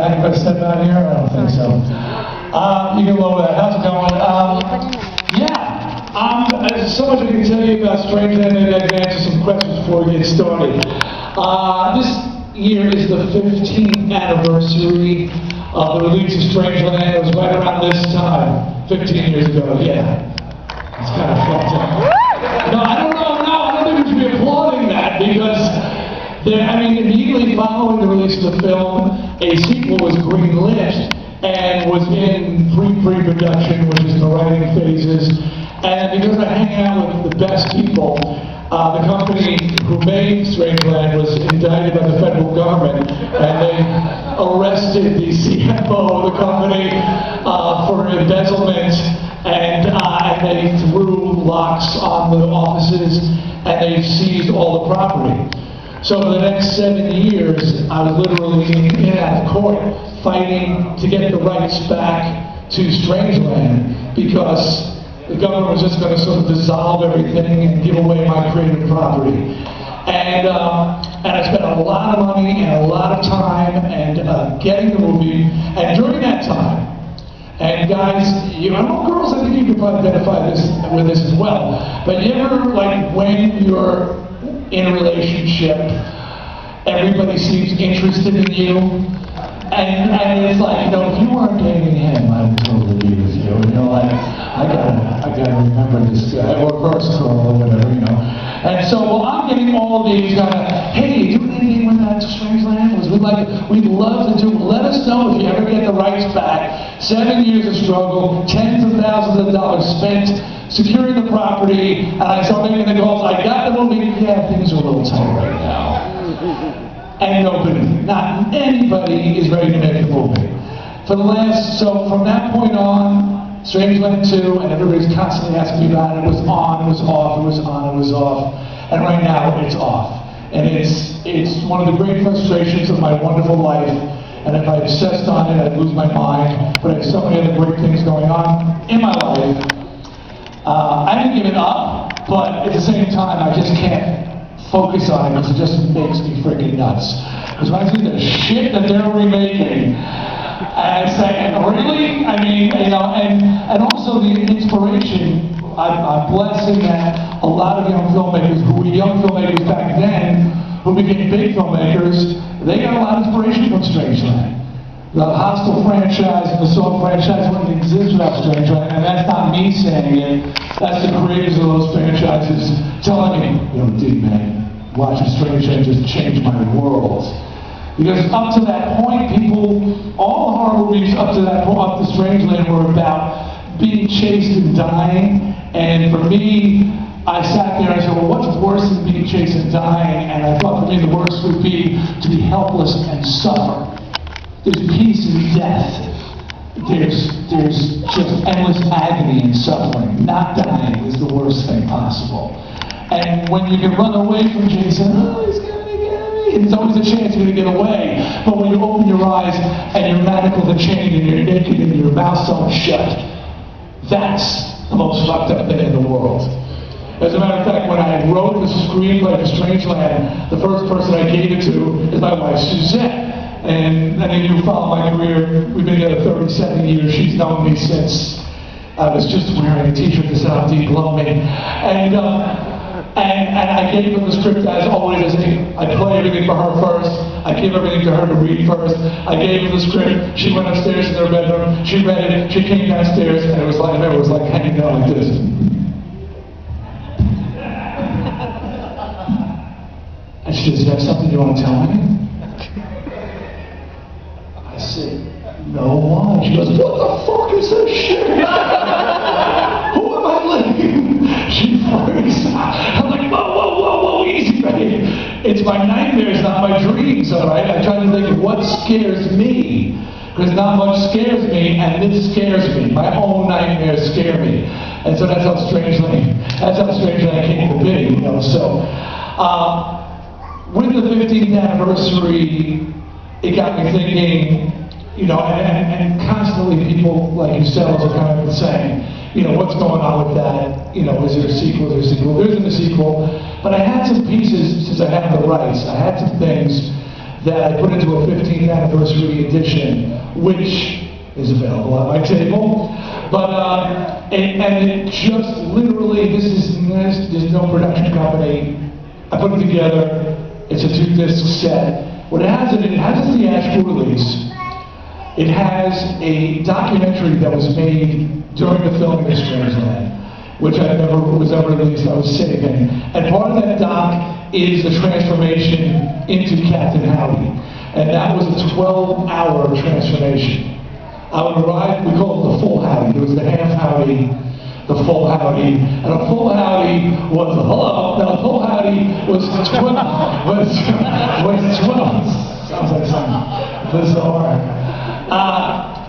back if I step out here? I don't think so. You can lower that. How's it going? There's so much I can tell you about Strangeland. Maybe I can answer some questions before we get started. This year is the 15th anniversary of the release of Strangeland. It was right around this time, 15 years ago. Yeah, it's kind of fucked up. No, I don't know. No, I don't think we should be applauding that because, immediately following the release of the film, a sequel was greenlit and was in pre-production, which is in the writing phases. And because I hang out with the best people, the company who made Strangeland was indicted by the federal government, and they arrested the CFO of the company for embezzlement, and they threw locks on the offices, and they seized all the property. So for the next 7 years, I was literally in and out of court fighting to get the rights back to Strangeland because the government was just going to sort of dissolve everything and give away my creative property. And I spent a lot of money and a lot of time and getting the movie. And during that time, and guys, girls, I think you can probably identify with this as well. But you ever, like, when you're in a relationship, everybody seems interested in you, and it's like, if you weren't dating him, I would totally be with you. I gotta remember this guy, or first girl, or whatever, And so, I'm getting all these hey, you doing anything with that Strangeland? We'd love to do. Let us know if you ever get the rights back. 7 years of struggle, tens of thousands of dollars spent securing the property, and I started making the calls. I got the movie. Yeah, things are a little tight right now. And nobody, not anybody, is ready to make the movie. So from that point on, Strangeland 2, and everybody's constantly asking me about it. It was on, it was off, it was on, it was off, and right now it's off. And it's one of the great frustrations of my wonderful life. And if I obsessed on it, I'd lose my mind. But I have so many other great things going on in my life. I didn't give it up, but at the same time, I just can't focus on it because it just makes me freaking nuts. Because when I see the shit that they're remaking, and saying, really? And also the inspiration, I'm blessed in that a lot of young filmmakers who were young filmmakers back then, who became big filmmakers, they got a lot of inspiration from Strangeland. The Hostel franchise and the Saw franchise wouldn't exist without Strangeland, and that's not me saying it. That's the creators of those franchises telling me, Dee, man, watching Strangeland just changed my world. Because up to that point, all the horror movies up to Strangeland were about being chased and dying. And for me, I sat there and said, well, what's worse than being chased and dying? And I thought for me the worst would be to be helpless and suffer. There's peace in death. There's just endless agony and suffering. Not dying is the worst thing possible. And when you can run away from Jason, he's gonna get me. There's always a chance you're gonna get away. But when you open your eyes and you're manacled and chained and you're naked and your mouth's sewn shut, that's the most fucked up thing in the world. As a matter of fact, when I wrote the screenplay for Strangeland, the first person I gave it to is my wife, Suzette. And you follow my career, we've been together 37 years. She's known me since I was just wearing a t-shirt that said, "I'm Dee, blow me." And I gave her the script as always. I play everything for her first. I give everything to her to read first. I gave her the script. She went upstairs in her bedroom. She read it. She came downstairs, and it was like hanging down like this. And she said, "Is that something you want to tell me?" I said, "No, why?" She goes, "What the fuck is this shit? Who am I living?" She freaks out. I'm like, whoa, easy, baby. It's my nightmares, not my dreams, all right? I try to think of what scares me, because not much scares me, and this scares me. My own nightmares scare me. And so that's how Strangeland came to be, So, with the 15th anniversary, it got me thinking, and constantly people like yourselves are kind of saying, what's going on with that? Is there a sequel? Is there a sequel? There isn't a sequel, but I had some pieces, since I have the rights, I had some things that I put into a 15th anniversary edition, which is available at my table. But, and it just literally, there's no production company. I put it together. It's a 2-disc set. What it has in it, it has a theatrical release. It has a documentary that was made during the filming of Strangeland, which was ever released, I was saving. And part of that doc is the transformation into Captain Howdy. And that was a 12-hour transformation. I would arrive, we call it the full Howdy. There was the half Howdy, the full Howdy, and a full Howdy was hello. Now the full Howdy was 12. Sounds like something bizarre.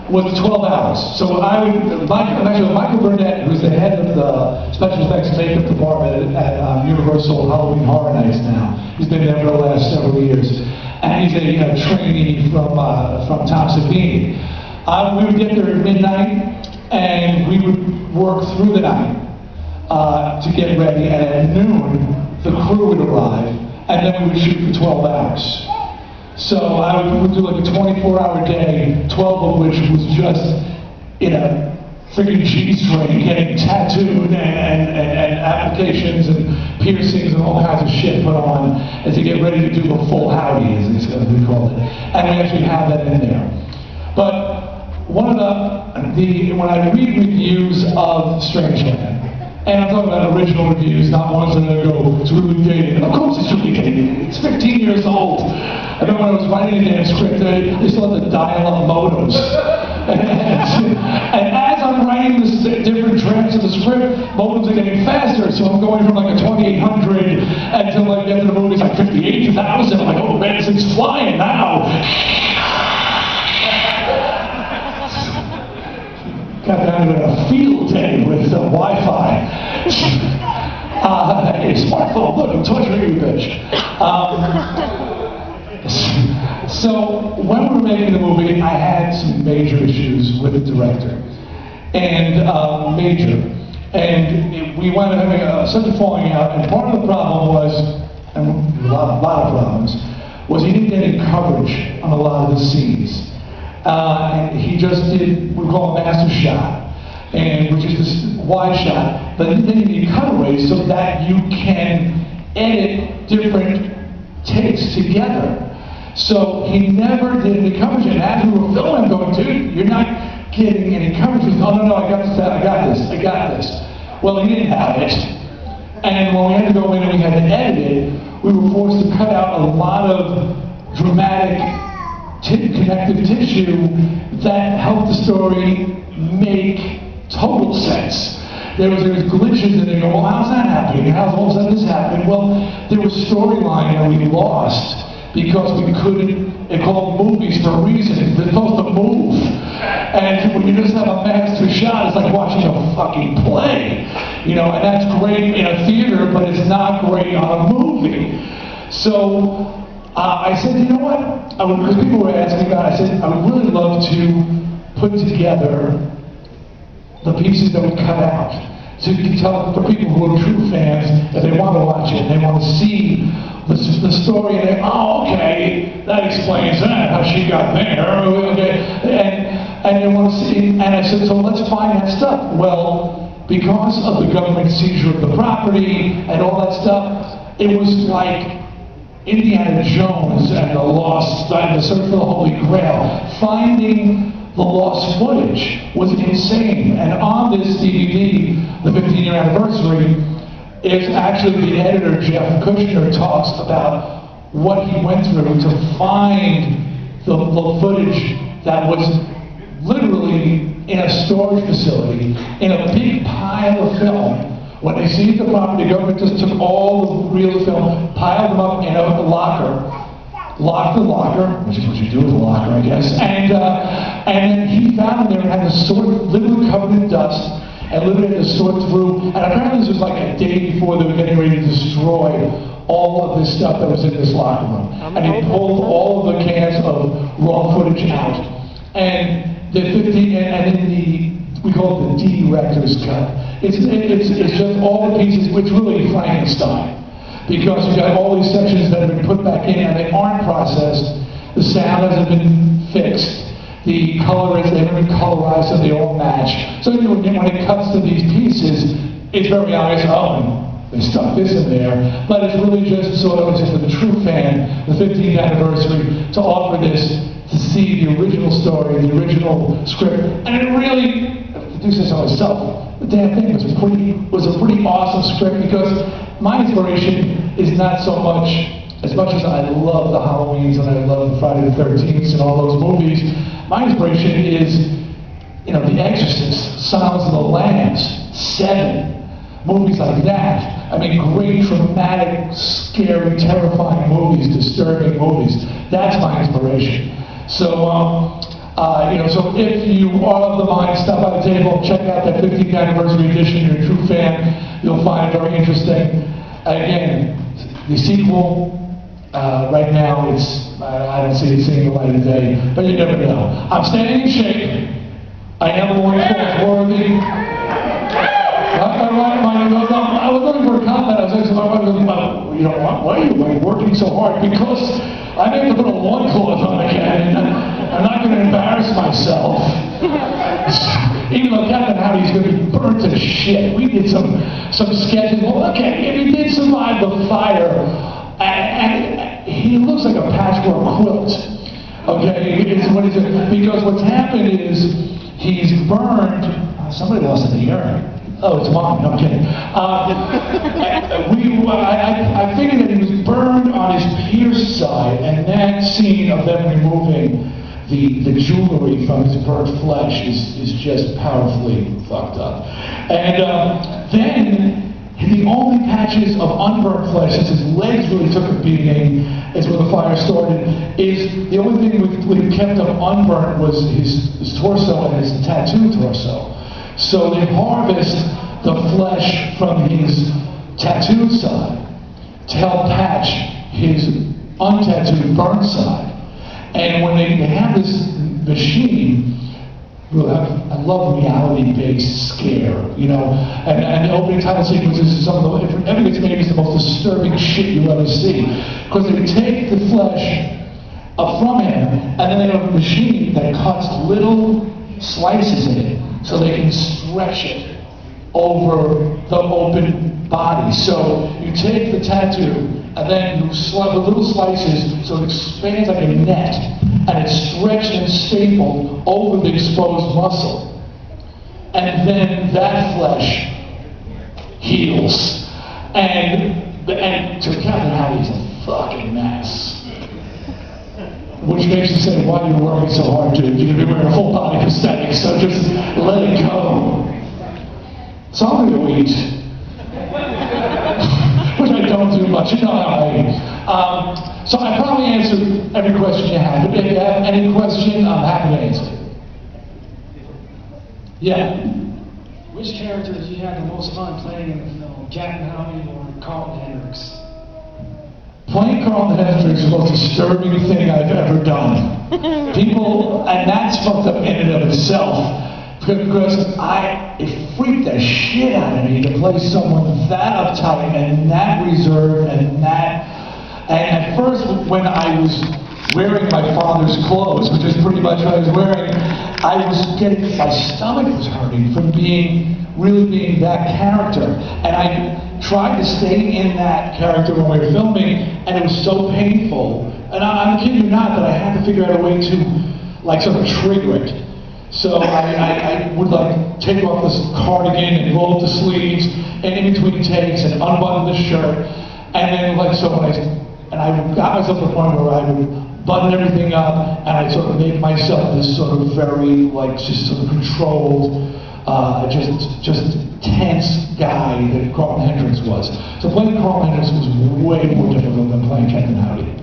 Was 12 hours. So I would, Michael Burnett, who's the head of the special effects makeup department at Universal Halloween Horror Nights now. He's been there for the last several years. And he's a trainee from Tom Savini. We would get there at midnight, and we would work through the night to get ready, and at noon, the crew would arrive, and then we would shoot for 12 hours. So I would do like a 24-hour day, 12 of which was just in a freaking G-string, getting tattooed and applications and piercings and all kinds of shit put on, and to get ready to do a full Howdy, as we call it. And we actually have that in there. But one of when I read reviews of Strangeland, and I'm talking about original reviews, not ones that go, it's really dated. And of course it's really dated. It's 15 years old. I remember when I was writing a damn script, they still had the dial-up modems. And as I'm writing the different drafts of the script, modems are getting faster, so I'm going from like a 2800 until like the end of the movie, it's like 58,000. I'm like, oh man, this thing's flying now. Got down to a field day with Wi-Fi. Hey, smartphone, look, I'm torturing you, bitch. So when we were making the movie, I had some major issues with the director, and we wound up having such a falling out. And part of the problem was, and a lot of problems, was he didn't get any coverage on a lot of the scenes. And he just did what we call a master shot, which is this wide shot, but then you need cutaways so that you can edit different takes together. So he never did any coverage, and as we were filming, I'm going, dude, you're not getting any coverage. He goes, oh no, I got this. Well, he didn't have it, and when we had to go in and we had to edit it, we were forced to cut out a lot of dramatic connective tissue that helped the story make total sense. There was glitches, and they go, well, how's that happening? How's all of a sudden this happening? Well, there was storyline that we lost because we couldn't. They called movies for a reason. They're supposed to move, and when you just have a master shot, it's like watching a fucking play, and that's great in a theater, but it's not great on a movie. So. I said, you know what? Because people were asking about it, I said, I would really love to put together the pieces that we cut out. So you can tell for people who are true fans that they want to watch it, and they want to see the story, and they, oh, okay, that explains that, how she got there, okay. And they want to see, and I said, so let's find that stuff. Well, because of the government seizure of the property and all that stuff, it was like Indiana Jones and the search for the Holy Grail. Finding the lost footage was insane. And on this DVD, the 15-year anniversary, is actually the editor, Jeff Kushner, talks about what he went through to find the footage that was literally in a storage facility, in a big pile of film. When they seized the property, the government just took all the reels of film, piled them up in a locker, locked the locker, which is what you do with a locker, I guess, and then he found there and had to sort, literally covered in dust, and literally had to sort through, and apparently this was like a day before they were getting ready to destroy all of this stuff that was in this locker room. And he pulled all of the cans of raw footage out. And the 15, and then we call it the director's cut. It's just all the pieces, which really Frankenstein, because you got all these sections that have been put back in and they aren't processed, The sound hasn't been fixed. The color they haven't been colorized so they all match. So when it cuts to these pieces, it's very obvious, oh, they stuck this in there. But it's really just sort of just for the true fan, the 15th anniversary, to offer this, to see the original story, the original script. And it really, to do this on myself, the damn thing was a pretty awesome script, because my inspiration is not so much as I love the Halloweens and I love the Friday the 13th and all those movies. My inspiration is, The Exorcist, Silence of the Lambs, Seven, movies like that. I mean, great, traumatic, scary, terrifying movies, disturbing movies. That's my inspiration. So, so if you are of the mind, stop by the table, check out that 15th anniversary edition. You're a true fan, you'll find it very interesting. Again, the sequel, right now, I don't see it seeing the light of day, but you never know. I'm staying in shape. I am more worthy. I was looking for a comment. I was asking my wife, why are you working so hard? Because I have to put a loincloth on again, and I'm not going to embarrass myself. Even though Captain Howdy's going to be burnt to shit. We did some sketches. Well, okay, if he did survive the fire, and he looks like a patchwork quilt. Okay, because what's happened is he's burned. Somebody lost in the urine. Oh, it's mine. No, I'm kidding. I figured that he was burned on his pierced side, and that scene of them removing the jewelry from his burnt flesh is just powerfully fucked up. And then the only patches of unburnt flesh, since his legs really took a beating, is where the fire started, is the only thing we kept him unburnt was his torso and his tattooed torso. So they harvest the flesh from his tattooed side to help patch his untattooed burnt side. And when they have this machine, I love reality-based scare, and the opening title sequence is some of the, I think it's maybe the most disturbing shit you ever see. Because they take the flesh from him, and then they have a machine that cuts little slices in it, so they can stretch it over the open body. So you take the tattoo, and then you slide the little slices so it expands like a net, and it's stretched and stapled over the exposed muscle. And then that flesh heals. And to Captain Howdy's a fucking mess. Which makes you say, why are you working so hard, dude? You're going to be wearing a full body prosthetic, so just let it go. So I'm going to eat. Which I don't do much, you know how I eat. So I probably answered every question you had. But if you have any question, I'm happy to answer. Yeah. Which character did you have the most fun playing in the film? Captain Howdy or Carlton Hendricks? Playing Carlton Hendricks is the most disturbing thing I've ever done. People, and that's fucked up in and of itself. Because it freaked the shit out of me to play someone that uptight and that reserved and at first when I was wearing my father's clothes, which is pretty much what I was wearing, my stomach was hurting from really being that character. And I tried to stay in that character when we were filming, and it was so painful. And I'm kidding you not, that I had to figure out a way to sort of trigger it. So I would take off this cardigan and roll up the sleeves, and in between takes, and unbutton the shirt, and then I got myself to the point where I would button everything up, and I sort of made myself this sort of very just sort of controlled, just tense guy that Carlton Hendricks was. So playing Carlton Hendricks was way more difficult than playing Captain Howdy.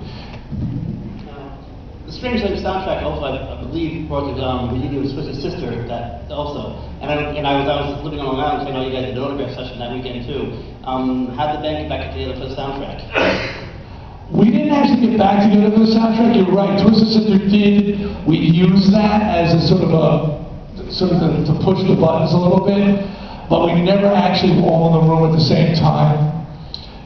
The Strangeland soundtrack also, I believe, brought the reunion with Switz's sister. That also, and I was living on Long Island, so I know you guys did an autograph session that weekend too. How did the band get back together for the soundtrack? We didn't actually get back together for the soundtrack. You're right. Twisted Sister did. We used that as a sort of to push the buttons a little bit, but we never actually were all in the room at the same time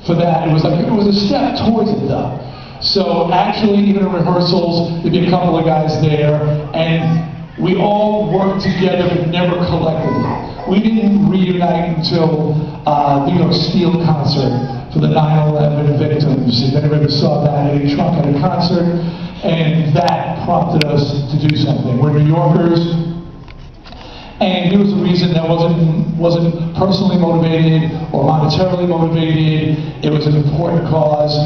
for that. It was a step towards it though. So actually, even in rehearsals, there'd be a couple of guys there, and we all worked together, but never collectively. We didn't reunite until the New York Steel concert for the 9/11 victims. If anybody saw that, a trunk at a concert, and that prompted us to do something. We're New Yorkers, and here was a reason that wasn't personally motivated or monetarily motivated. It was an important cause.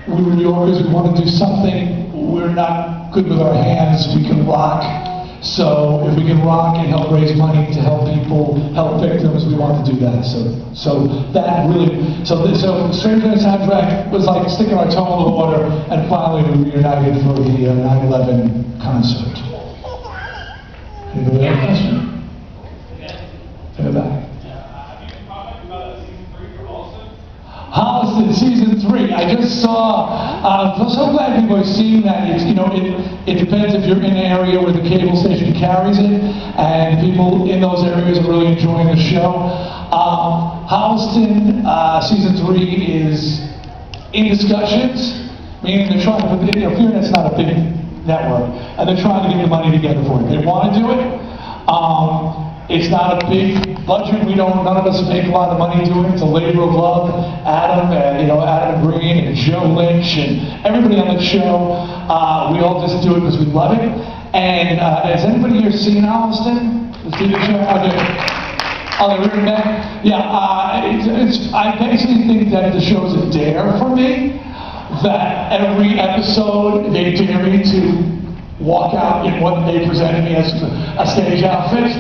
We were New Yorkers, we wanted to do something. We're not good with our hands, we can rock. So if we can rock and help raise money to help people, help victims, we want to do that. So that really, so Strangeland soundtrack was like sticking our toe in the water, and finally we reunited for the 9/11 concert. Anybody have a question? In the back. Holliston season 3. I just saw. I'm so glad people are seeing that. It's, you know, it depends if you're in an area where the cable station carries it, and people in those areas are really enjoying the show. Holliston season 3 is in discussions, meaning they're trying to put. You know, FearNet's not a big network, and they're trying to get the money together for it. They want to do it. It's not a big budget. None of us make a lot of money doing it. It's a labor of love. Adam Green and Joe Lynch and everybody on the show. We all just do it because we love it. And has anybody here seen Holliston? The TV show? Okay. Oh, they're written back? Yeah. I basically think that the show's a dare for me. That every episode they dare me to walk out in what they presented me as a stage outfit.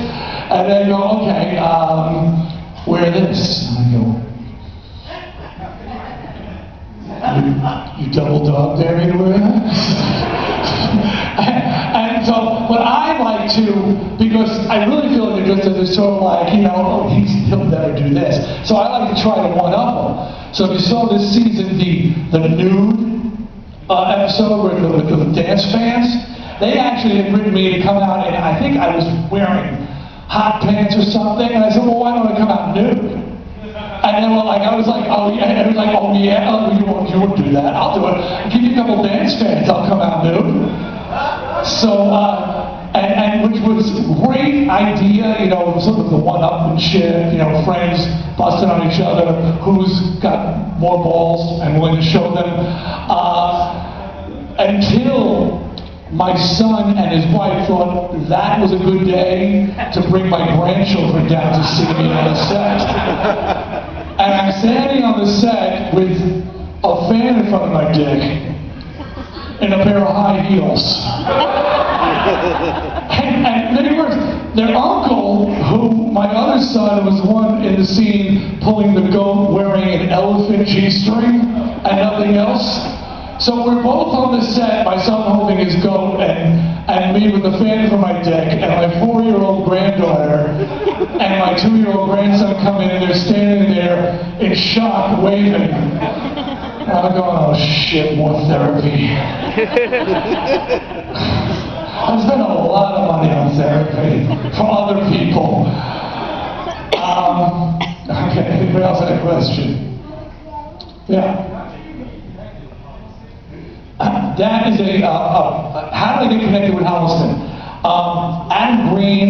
And then go, okay, wear this. And I go, you double dog dare me to wear that? and so, but I like to, because I really feel like it's sort of like, you know, he'll never do this. So I like to try to one-up him. So if you saw this season, the nude episode with the dance fans, they actually had written me to come out, and I think I was wearing hot pants or something, and I said, well, why don't I come out nude? And then I was like, oh yeah, and it was like, oh yeah, you won't do that, I'll do it. I'll give you a couple dance fans, I'll come out nude. So, and which was a great idea, you know, sort of the one-upmanship, you know, friends busting on each other, who's got more balls and willing to show them, until my son and his wife thought that was a good day to bring my grandchildren down to see me on the set. And I'm standing on the set with a fan in front of my dick and a pair of high heels. and many words, their uncle, who my other son was the one in the scene pulling the goat wearing an elephant G-string and nothing else. So we're both on the set, my son holding his goat, and me with a fan for my dick, and my 4-year-old granddaughter, and my 2-year-old grandson come in, and they're standing there in shock, waving. And I'm going, oh shit, more therapy. I spent a lot of money on therapy for other people. Okay, anybody else have a question? Yeah. That is how did I get connected with Holliston? Adam Green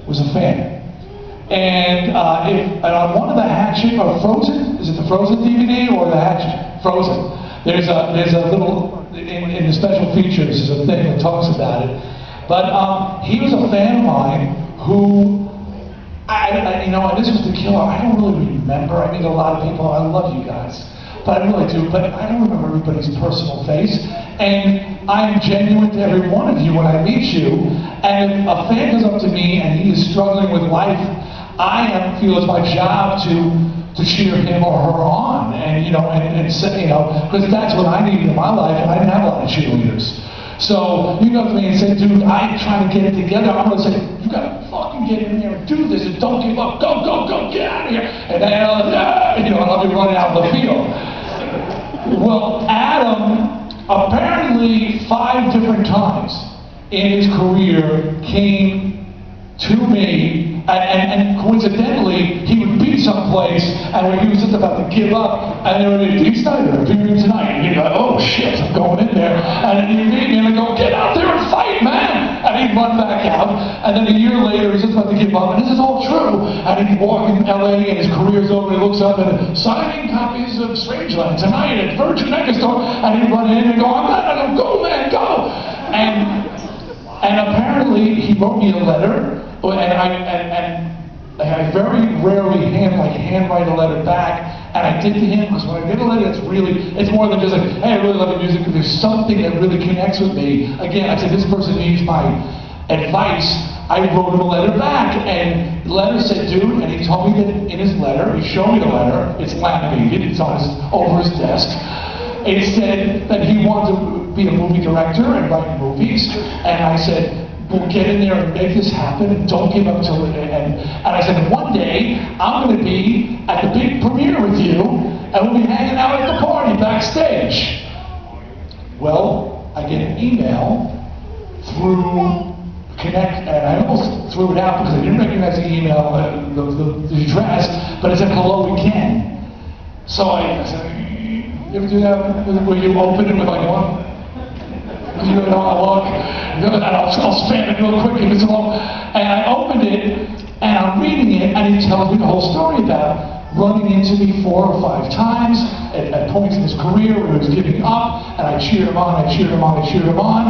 was a fan. And on one of the Hatchet, or Frozen, is it the Frozen DVD or the Hatchet? Frozen. There's a little, in the special features, there's a thing that talks about it. But he was a fan of mine who, you know, and this was the killer, I don't really remember. I meet a lot of people, I love you guys. But I really do, but I don't remember everybody's personal face. And I'm genuine to every one of you when I meet you. And if a fan comes up to me and he is struggling with life, I feel it's my job to cheer him or her on. And, you know, and say, you know, because that's what I needed in my life, and I didn't have a lot of cheerleaders. So you go to me and say, dude, I'm trying to get it together. I'm going to say, you got to fucking get in there and do this, and don't give up. Go, go, go, get out of here. And then, you know, I'll be running out of the field. Well, Adam, apparently 5 different times in his career came to me, and coincidentally, he would beat someplace, and when he was just about to give up, and they were like, Dee Snider appearing tonight, and he'd go, oh shit, I'm going in there, and he'd meet me, and I'd go, get out there and fight, man! And he'd run back out, and then a year later, he's just about to give up, and this is all true, and he'd walk in LA, and his career's over, and he looks up, and signing copies of Strangeland tonight at Virgin Megastore, and he'd run in and go, I'm not gonna go, man, go! And apparently, he wrote me a letter, and I very rarely handwrite a letter back, and I did to him, because when I get a letter, it's more than just like, hey, I really love your music, but there's something that really connects with me. Again, I said, this person needs my advice. I wrote him a letter back, and the letter said, dude, and he told me that in his letter, he showed me the letter, it's laminated, it's over his desk. It said that he wanted to be a movie director and write movies, and I said, we'll get in there and make this happen, and don't give up till the end. And I said, one day, I'm going to be at the big premiere with you, and we'll be hanging out at the party backstage. Well, I get an email through Connect, and I almost threw it out because I didn't recognize the email, the address, but it said, hello again. So I said, you ever do that where you open it with like one? You don't want to look, and I'll spam it real quick if it's long. And I opened it, and I'm reading it, and he tells me the whole story about running into me 4 or 5 times at points in his career where he was giving up, and I cheered him on, I cheered him on, I cheered him on.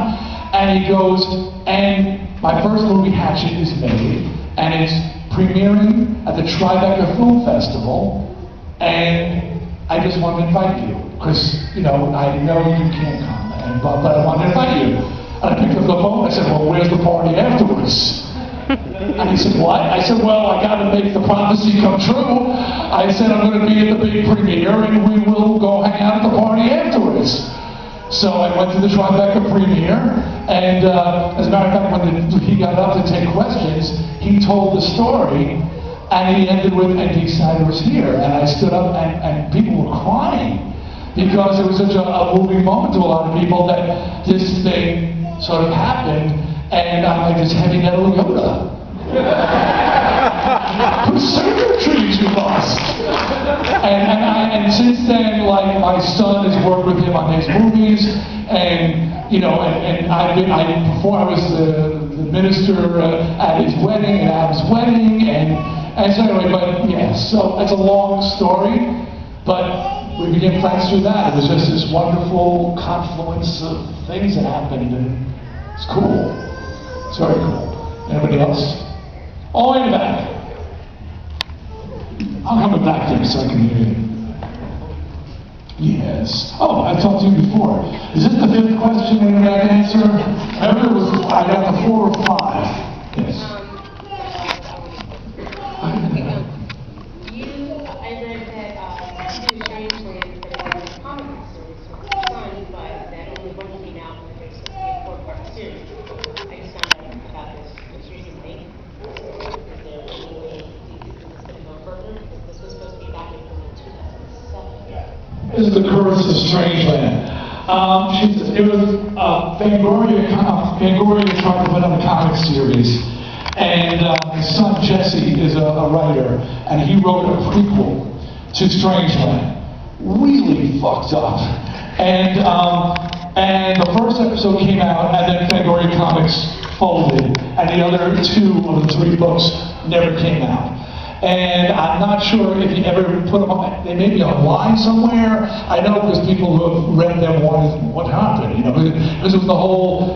And he goes, and my first movie, Hatchet, is made, and it's premiering at the Tribeca Film Festival, and I just wanted to invite you, because, you know you can't come. But I wanted to invite you. And I picked up the phone, I said, well, where's the party afterwards? And he said, what? I said, well, I got to make the prophecy come true. I said, I'm going to be at the big premiere, and we will go hang out at the party afterwards. So I went to the Tribeca premiere, and as a matter of fact, when he got up to take questions, he told the story, and he ended with, and Dee Snider was here. And I stood up, and people were crying, because it was such a moving moment to a lot of people that this thing sort of happened, and I'm like this heavy metal Yoda. Whose circuitries you lost? And since then, like, my son has worked with him on his movies, and I was the minister at his wedding, at Adam's wedding, and so anyway, but yeah, so it's a long story, but we became friends through that. It was just this wonderful confluence of things that happened, and it's cool. It's very cool. Anybody else? All the way back. I'm coming back there so I can hear you. Yes. Oh, I talked to you before. Is this the 5th question that I got to answer? I got the 4 or 5. Yes. This is the curse of Strangeland. It was Fangoria tried to put on a comic series, and his son Jesse is a writer, and he wrote a prequel to Strangeland. Really fucked up. And the first episode came out, and then Fangoria Comics folded, and the other 2 of the 3 books never came out. And I'm not sure if you ever put them on, they may be online somewhere. I know because people who have read them wanted, what happened, because it was the whole